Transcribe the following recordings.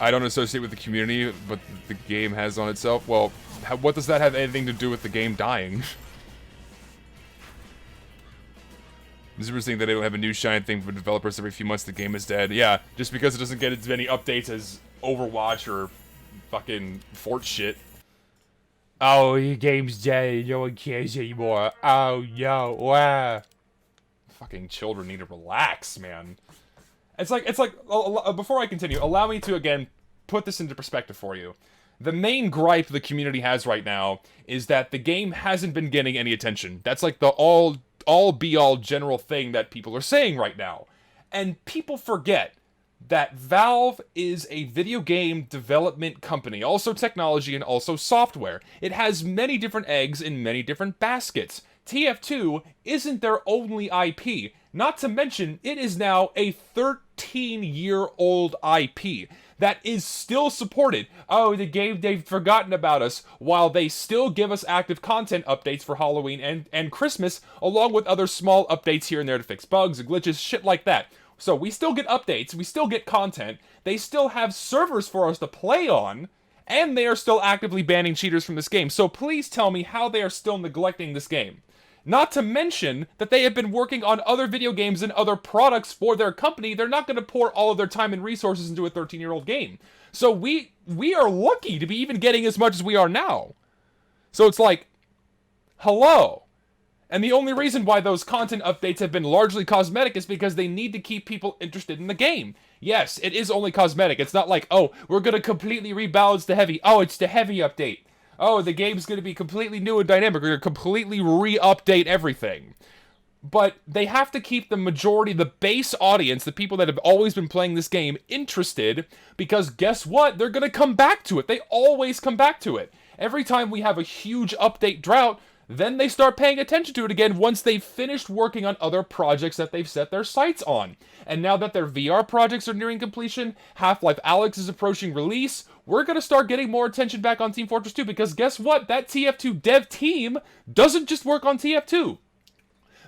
I don't associate with the community, but the game has on itself. Well, what does that have anything to do with the game dying? This is saying that they don't have a new shine thing for developers every few months. The game is dead. Yeah, just because it doesn't get as many updates as Overwatch or fucking Fort shit. Oh, your game's dead. No one cares anymore. Oh no, wow. Fucking children need to relax, man. It's like, before I continue, allow me to, again, put this into perspective for you. The main gripe the community has right now is that the game hasn't been getting any attention. That's like the all-be-all general thing that people are saying right now. And people forget that Valve is a video game development company, also technology and also software. It has many different eggs in many different baskets. TF2 isn't their only IP. Not to mention, it is now a 13-year-old IP that is still supported. Oh, the game, they've forgotten about us, while they still give us active content updates for Halloween and Christmas, along with other small updates here and there to fix bugs and glitches, shit like that. So we still get updates, we still get content, they still have servers for us to play on, and they are still actively banning cheaters from this game. So please tell me how they are still neglecting this game. Not to mention that they have been working on other video games and other products for their company. They're not going to pour all of their time and resources into a 13-year-old game. So we are lucky to be even getting as much as we are now. So it's like, hello. And the only reason why those content updates have been largely cosmetic is because they need to keep people interested in the game. Yes, it is only cosmetic. It's not like, oh, we're going to completely rebalance the heavy. Oh, it's the heavy update. Oh, the game's going to be completely new and dynamic. We're going to completely re-update everything. But they have to keep the majority, the base audience, the people that have always been playing this game, interested, because guess what? They're going to come back to it. They always come back to it. Every time we have a huge update drought, then they start paying attention to it again once they've finished working on other projects that they've set their sights on. And now that their VR projects are nearing completion, Half-Life Alyx is approaching release, we're going to start getting more attention back on Team Fortress 2, because guess what? That TF2 dev team doesn't just work on TF2.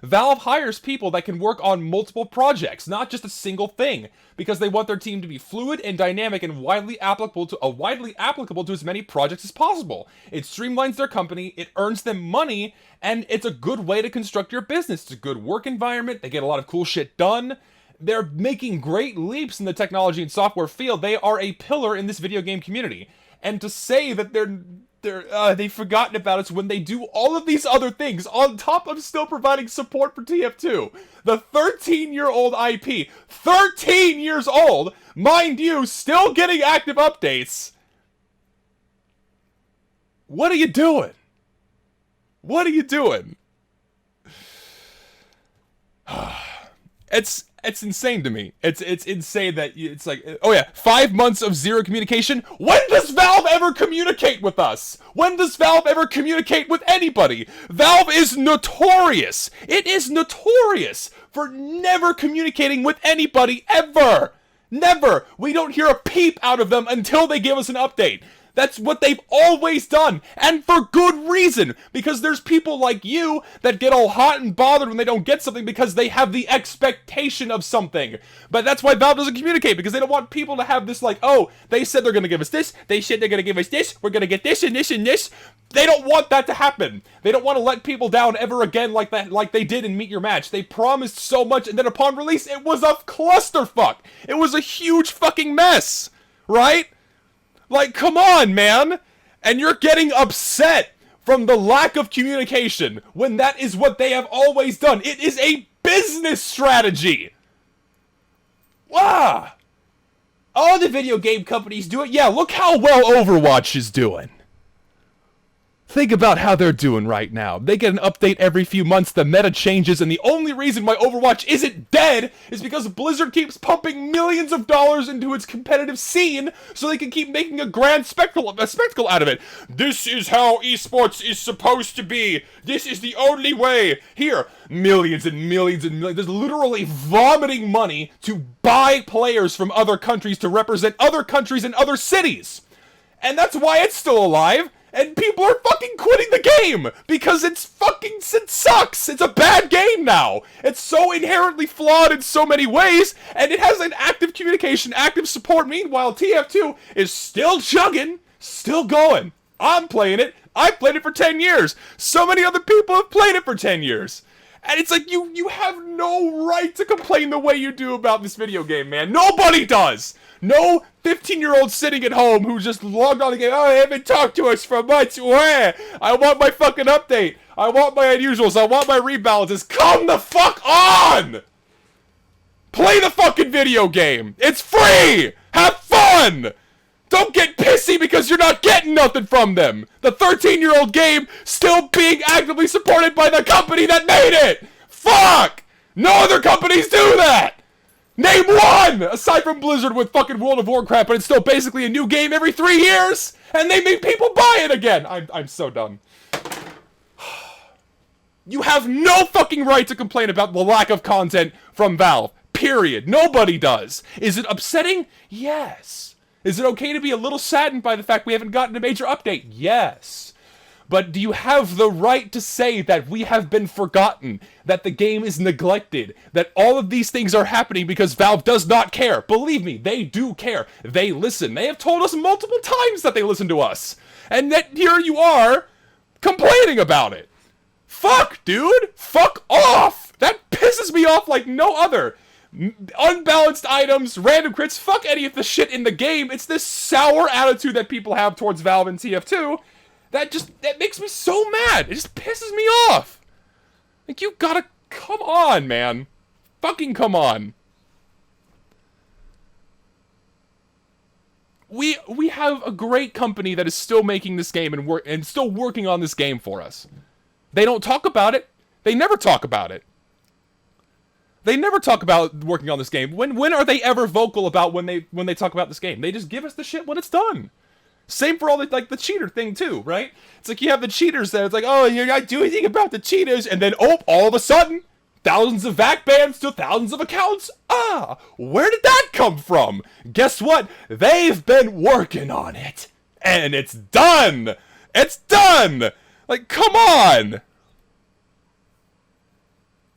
Valve hires people that can work on multiple projects, not just a single thing, because they want their team to be fluid and dynamic and widely applicable to as many projects as possible. It streamlines their company, it earns them money, and it's a good way to construct your business. It's a good work environment, they get a lot of cool shit done. They're making great leaps in the technology and software field. They are a pillar in this video game community. And to say that they've forgotten about us when they do all of these other things on top of still providing support for TF2. The 13-year-old IP, 13 years old, mind you, still getting active updates. What are you doing? What are you doing? It's insane to me. It's insane that it's like, oh yeah, 5 months of zero communication. When does Valve ever communicate with us? When does Valve ever communicate with anybody? Valve is notorious. It is notorious for never communicating with anybody ever. Never. We don't hear a peep out of them until they give us an update. That's what they've always done, and for good reason, because there's people like you that get all hot and bothered when they don't get something because they have the expectation of something. But that's why Valve doesn't communicate, because they don't want people to have this like, oh, they said they're going to give us this, they said they're going to give us this, we're going to get this and this and this. They don't want that to happen. They don't want to let people down ever again like that, like they did in Meet Your Match. They promised so much, and then upon release, it was a clusterfuck. It was a huge fucking mess, right? Like, come on, man! And you're getting upset from the lack of communication when that is what they have always done. It is a business strategy! Wow! All the video game companies do it. Yeah, look how well Overwatch is doing. Think about how they're doing right now. They get an update every few months, the meta changes, and the only reason why Overwatch isn't dead is because Blizzard keeps pumping millions of dollars into its competitive scene so they can keep making a grand spectacle out of it. This is how esports is supposed to be. This is the only way. Here, millions and millions and millions. There's literally vomiting money to buy players from other countries to represent other countries and other cities. And that's why it's still alive. And people are fucking quitting the game because it sucks. It's a bad game now. It's so inherently flawed in so many ways, and it has an active communication, active support. Meanwhile, TF2 is still chugging, still going. I'm playing it. I've played it for 10 years. So many other people have played it for 10 years. And it's like, you have no right to complain the way you do about this video game, man. Nobody does. No 15-year-old sitting at home who just logged on the game. Oh, they haven't talked to us for months. Where? I want my fucking update. I want my unusuals. I want my rebalances. Come the fuck on! Play the fucking video game. It's free. Have fun. Don't get pissy because you're not getting nothing from them. The 13-year-old game still being actively supported by the company that made it. Fuck! No other companies do that. Name one! Aside from Blizzard with fucking World of Warcraft, but it's still basically a new game every 3 years, and they make people buy it again! I'm so done. You have no fucking right to complain about the lack of content from Valve. Period. Nobody does. Is it upsetting? Yes. Is it okay to be a little saddened by the fact we haven't gotten a major update? Yes. But do you have the right to say that we have been forgotten, that the game is neglected, that all of these things are happening because Valve does not care? Believe me, they do care. They listen. They have told us multiple times that they listen to us. And that here you are, complaining about it. Fuck, dude! Fuck off! That pisses me off like no other. Unbalanced items, random crits, fuck any of the shit in the game. It's this sour attitude that people have towards Valve and TF2 that makes me so mad. It just pisses me off. Like, you gotta come on, man. Fucking come on. We have a great company that is still making this game and still working on this game for us. They don't talk about it. They never talk about it. They never talk about working on this game. When are they ever vocal about when they talk about this game? They just give us the shit when it's done. Same for all the, like, the cheater thing too, right? It's like you have the cheaters there. It's like, oh, you're not doing anything about the cheaters, and then all of a sudden, thousands of VAC bans to thousands of accounts. Ah, where did that come from? Guess what? They've been working on it, and it's done. It's done. Like, come on.